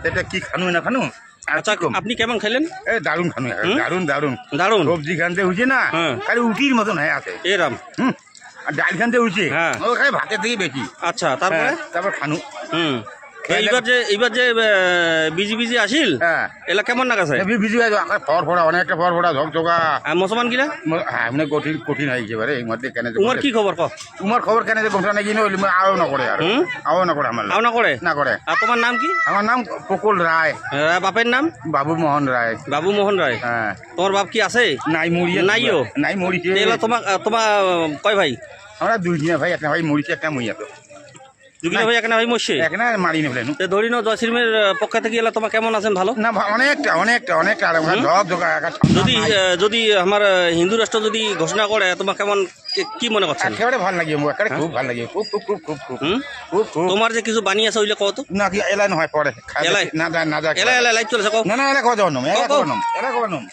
এটা কি খানু না খানু আচ্ছা আপনি কেমন খাইলেন? এ দারুণ খানু দারুণ দারুণ দারুণ সবজি খানতে হয়েছে না হ্যাঁ। খালি উটির মতন হয়ে আছে এরাম। আর ডাল খানতে হয়েছে হ্যাঁ। ও খালি ভাতের থেকে বেশি আচ্ছা তারপরে তারপর খানু এইবার যে বিজি বিজি আসিল হ্যাঁ এলা কেমন লাগাছে? বিজি ফর ফোড়া অনেকটা ফর ফোড়া ঝকঝকা মুসলমান কিনা হ্যাঁ মানে কঠিন কঠিন হয়ে গেছে এই মধ্যে কেন তোমার কি খবর ক? তোমার খবর কেন যে ঘটনা নাকি আও না করে আর আও না করে আমার আও না করে না করে আর তোমার নাম কি? আমার নাম প্রকুল রায়। বাপের নাম? বাবু মোহন রায়। বাবু মোহন রায়। হ্যাঁ তোমার বাপ কি আছে? নাই মরিয়ে নাইও নাই মরিছে। তোমার তোমার কয় ভাই? আমরা দুই দিনে ভাই একটা ভাই মরিছে একটা মরিয়া তো দুইটা ভাই একটা ভাই মরছে একটা মারি নেবেন ধরি নাও জয়শ্রীমের পক্ষ থেকে এলা তোমার কেমন আছেন? ভালো না অনেকটা অনেকটা অনেকটা যদি যদি আমার হিন্দু রাষ্ট্র যদি ঘোষণা করে তোমার কেমন কি মনে করছেন? একেবারে ভালো লাগে খুব ভালো লাগে খুব খুব খুব খুব খুব খুব খুব তোমার যে কিছু বানিয়ে আছে ওইলে কত না কি এলাই নহয় পরে এলাই না না এলাই এলাই লাইভ চলেছে কও না না এলা কো দাও না এলা কো নাম